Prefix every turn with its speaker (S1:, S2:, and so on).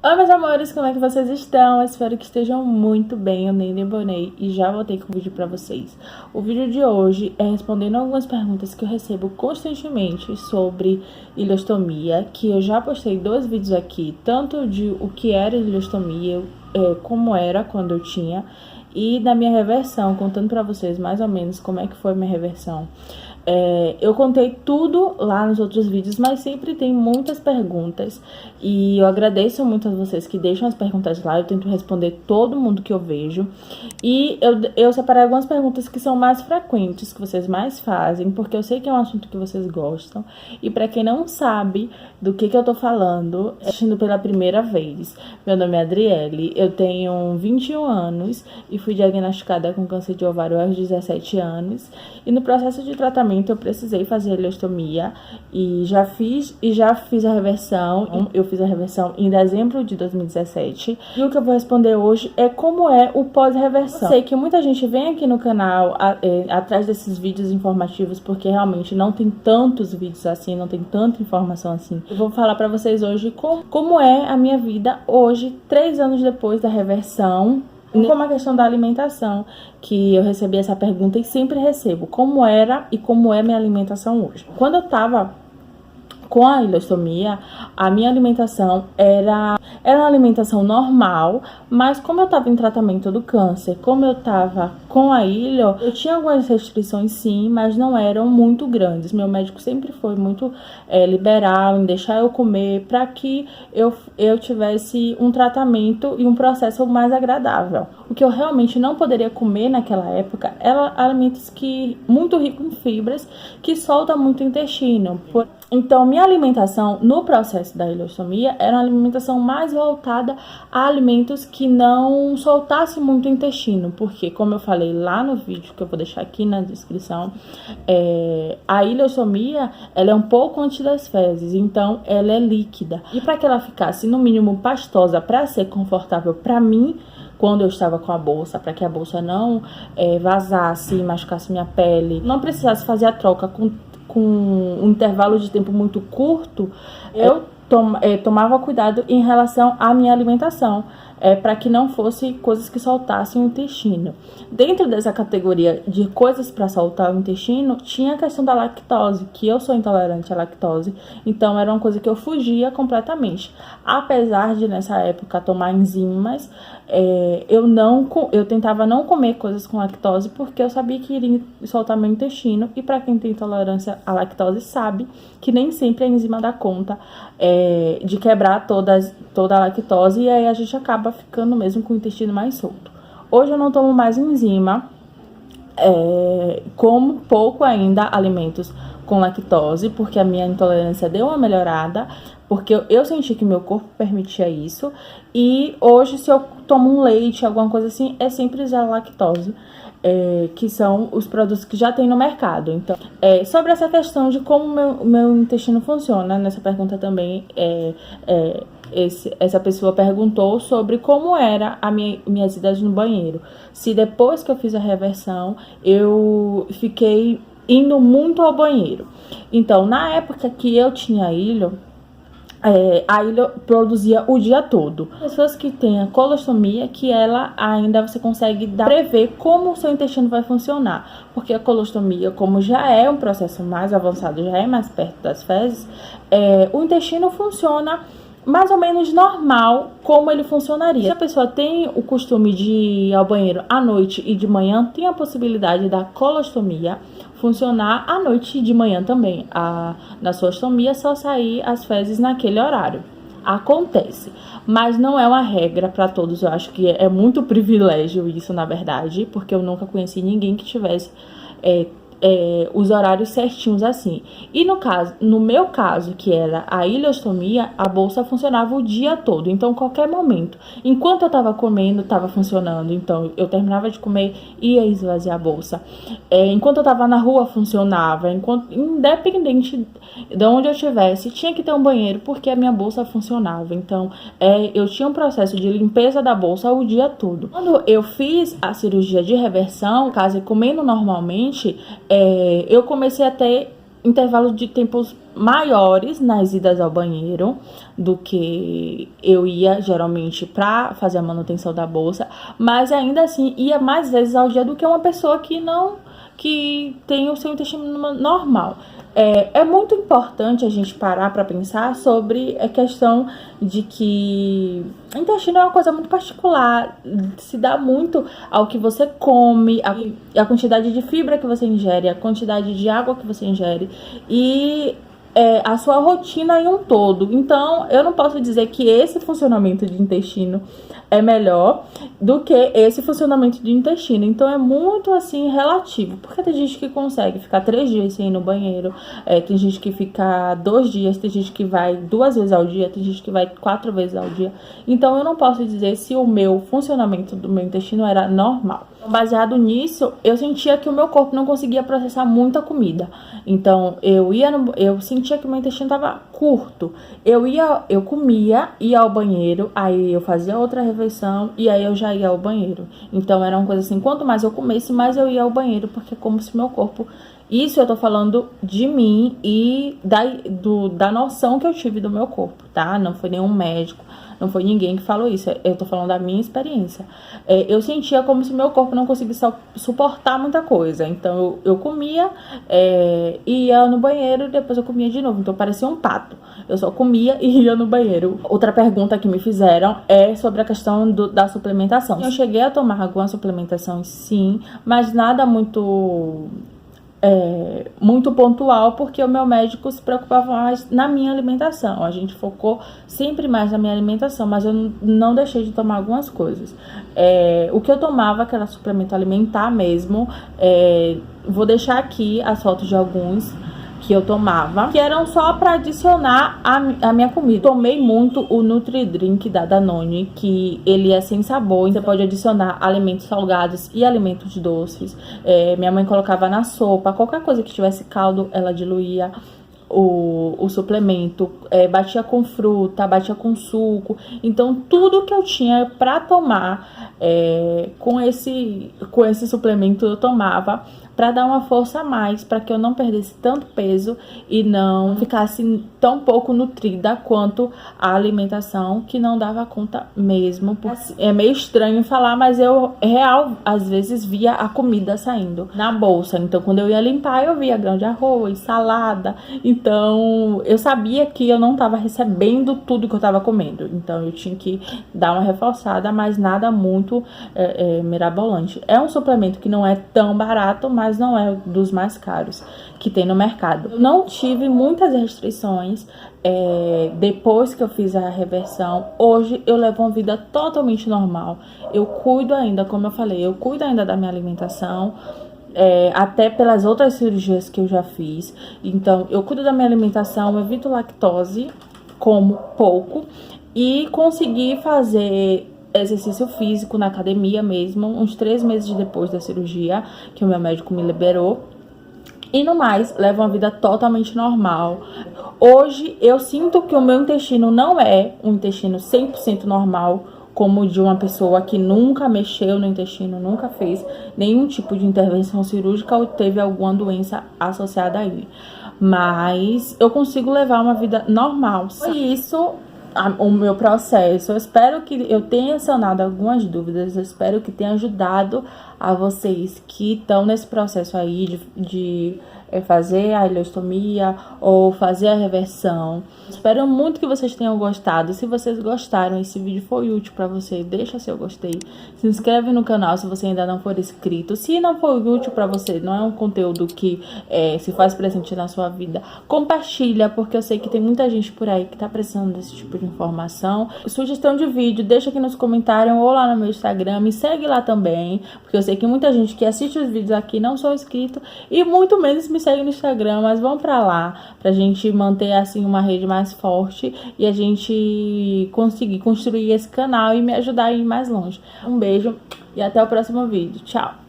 S1: Oi, meus amores, como é que vocês estão? Eu espero que estejam muito bem. Eu nem demorei e já voltei com o vídeo pra vocês. O vídeo de hoje é respondendo algumas perguntas que eu recebo constantemente sobre ileostomia, que eu já postei 2 vídeos aqui, tanto de o que era ileostomia, como era quando eu tinha, e da minha reversão, contando pra vocês mais ou menos como é que foi a minha reversão. Eu contei tudo lá nos outros vídeos, mas sempre tem muitas perguntas e eu agradeço muito a vocês que deixam as perguntas lá. Eu tento responder todo mundo que eu vejo e eu separei algumas perguntas que são mais frequentes, que vocês mais fazem, porque eu sei que é um assunto que vocês gostam. E pra quem não sabe do que eu tô falando, assistindo pela primeira vez, meu nome é Adriele, eu tenho 21 anos e fui diagnosticada com câncer de ovário aos 17 anos e no processo de tratamento eu precisei fazer a ileostomia e já fiz a reversão. Eu fiz a reversão em dezembro de 2017. E o que eu vou responder hoje é como é o pós-reversão. Sei que muita gente vem aqui no canal atrás desses vídeos informativos porque realmente não tem tantos vídeos assim, não tem tanta informação assim. Eu vou falar pra vocês hoje como é a minha vida hoje, 3 anos depois da reversão. Como a questão da alimentação, que eu recebi essa pergunta e sempre recebo, como era e como é minha alimentação hoje. Quando eu tava com a ileostomia, a minha alimentação era uma alimentação normal, mas como eu tava em tratamento do câncer, como eu tava com a ilho, eu tinha algumas restrições sim, mas não eram muito grandes. Meu médico sempre foi muito liberal em deixar eu comer para que eu tivesse um tratamento e um processo mais agradável. O que eu realmente não poderia comer naquela época eram alimentos muito ricos em fibras, que soltam muito o intestino. Então, minha alimentação no processo da ileostomia era uma alimentação mais voltada a alimentos que não soltassem muito o intestino, porque, como eu falei lá no vídeo, que eu vou deixar aqui na descrição, a ileostomia, ela é um pouco antes das fezes, então ela é líquida. E para que ela ficasse, no mínimo, pastosa, para ser confortável para mim, quando eu estava com a bolsa, para que a bolsa não vazasse, machucasse minha pele, não precisasse fazer a troca com um intervalo de tempo muito curto, eu tomava cuidado em relação à minha alimentação, para que não fosse coisas que soltassem o intestino. Dentro dessa categoria de coisas para soltar o intestino, tinha a questão da lactose, que eu sou intolerante à lactose, então era uma coisa que eu fugia completamente. Apesar de nessa época tomar enzimas, eu tentava não comer coisas com lactose, porque eu sabia que iria soltar meu intestino, e para quem tem intolerância à lactose sabe que nem sempre a enzima dá conta de quebrar toda a lactose, e aí a gente acaba ficando mesmo com o intestino mais solto. Hoje eu não tomo mais enzima, como pouco ainda alimentos com lactose, porque a minha intolerância deu uma melhorada, porque eu senti que meu corpo permitia isso, e hoje se eu tomo um leite, alguma coisa assim, é sempre zero lactose, que são os produtos que já tem no mercado. Então, sobre essa questão de como meu intestino funciona, nessa pergunta também, essa pessoa perguntou sobre como era minhas idas no banheiro. Se depois que eu fiz a reversão, eu fiquei indo muito ao banheiro. Então, na época que eu tinha ilho, a ilha produzia o dia todo. Pessoas que têm a colostomia, que ela ainda você consegue prever como o seu intestino vai funcionar, porque a colostomia, como já é um processo mais avançado, já é mais perto das fezes, o intestino funciona mais ou menos normal, como ele funcionaria. Se a pessoa tem o costume de ir ao banheiro à noite e de manhã, tem a possibilidade da colostomia funcionar à noite e de manhã também. Na sua ostomia, só sair as fezes naquele horário. Acontece, mas não é uma regra para todos. Eu acho que é muito privilégio isso, na verdade, porque eu nunca conheci ninguém que tivesse os horários certinhos assim. E no meu caso, que era a ileostomia, a bolsa funcionava o dia todo. Então, qualquer momento, enquanto eu tava comendo, tava funcionando. Então, eu terminava de comer, ia esvaziar a bolsa. Enquanto eu tava na rua, funcionava. Independente de onde eu estivesse, tinha que ter um banheiro, porque a minha bolsa funcionava. Então, eu tinha um processo de limpeza da bolsa o dia todo. Quando eu fiz a cirurgia de reversão, caso comendo normalmente, eu comecei a ter intervalos de tempos maiores nas idas ao banheiro do que eu ia geralmente para fazer a manutenção da bolsa, mas ainda assim ia mais vezes ao dia do que uma pessoa que tem o seu intestino normal. É muito importante a gente parar para pensar sobre a questão de que o intestino é uma coisa muito particular, se dá muito ao que você come, a quantidade de fibra que você ingere, a quantidade de água que você ingere e a sua rotina em um todo. Então, eu não posso dizer que esse funcionamento de intestino é melhor do que esse funcionamento de intestino. Então, é muito, assim, relativo. Porque tem gente que consegue ficar 3 dias sem ir no banheiro, tem gente que fica 2 dias, tem gente que vai 2 vezes ao dia, tem gente que vai 4 vezes ao dia. Então, eu não posso dizer se o meu funcionamento do meu intestino era normal. Baseado nisso, eu sentia que o meu corpo não conseguia processar muita comida. Então, eu sentia que o meu intestino estava curto. Eu comia, ia ao banheiro, aí eu fazia outra refeição e aí eu já ia ao banheiro. Então, era uma coisa assim, quanto mais eu comesse, mais eu ia ao banheiro, porque é como se meu corpo... Isso eu tô falando de mim e da noção que eu tive do meu corpo, tá? Não foi nenhum médico, não foi ninguém que falou isso. Eu tô falando da minha experiência. Eu sentia como se meu corpo não conseguisse suportar muita coisa. Então, eu comia, ia no banheiro e depois eu comia de novo. Então, parecia um pato. Eu só comia e ia no banheiro. Outra pergunta que me fizeram é sobre a questão da suplementação. Eu cheguei a tomar alguma suplementação, sim, mas nada muito pontual, porque o meu médico se preocupava mais na minha alimentação. A gente focou sempre mais na minha alimentação, mas eu não deixei de tomar algumas coisas. O que eu tomava, que era suplemento alimentar mesmo, vou deixar aqui as fotos de alguns que eu tomava, que eram só para adicionar a minha comida. Tomei muito o Nutri-Drink da Danone, que ele é sem sabor, você pode adicionar alimentos salgados e alimentos doces. Minha mãe colocava na sopa, qualquer coisa que tivesse caldo, ela diluía o suplemento, batia com fruta, batia com suco. Então, tudo que eu tinha para tomar com esse suplemento eu tomava, para dar uma força a mais, para que eu não perdesse tanto peso e não ficasse tão pouco nutrida quanto a alimentação, que não dava conta mesmo. É meio estranho falar, mas eu às vezes via a comida saindo na bolsa. Então, quando eu ia limpar, eu via grão de arroz, salada. Então, eu sabia que eu não estava recebendo tudo que eu estava comendo. Então, eu tinha que dar uma reforçada, mas nada muito mirabolante. É um suplemento que não é tão barato, mas não é dos mais caros que tem no mercado. Eu não tive muitas restrições depois que eu fiz a reversão. Hoje eu levo uma vida totalmente normal. Eu cuido ainda, como eu falei, eu cuido ainda da minha alimentação, até pelas outras cirurgias que eu já fiz. Então, eu cuido da minha alimentação, evito lactose, como pouco, e consegui fazer exercício físico na academia mesmo, uns 3 meses depois da cirurgia, que o meu médico me liberou. E no mais, levo uma vida totalmente normal. Hoje, eu sinto que o meu intestino não é um intestino 100% normal, como o de uma pessoa que nunca mexeu no intestino, nunca fez nenhum tipo de intervenção cirúrgica ou teve alguma doença associada a ele. Mas eu consigo levar uma vida normal. Foi isso o meu processo. Eu espero que eu tenha sanado algumas dúvidas, eu espero que tenha ajudado a vocês que estão nesse processo aí de fazer a ileostomia ou fazer a reversão. Espero muito que vocês tenham gostado. Se vocês gostaram, esse vídeo foi útil para você, deixa seu gostei, se inscreve no canal se você ainda não for inscrito. Se não for útil para você, não é um conteúdo que se faz presente na sua vida, compartilha, porque eu sei que tem muita gente por aí que tá precisando desse tipo de informação. Sugestão de vídeo, deixa aqui nos comentários ou lá no meu Instagram, me segue lá também, porque eu sei que muita gente que assiste os vídeos aqui não sou inscrito e muito menos me segue no Instagram, mas vão pra lá, pra gente manter assim uma rede mais forte e a gente conseguir construir esse canal e me ajudar a ir mais longe. Um beijo e até o próximo vídeo. Tchau!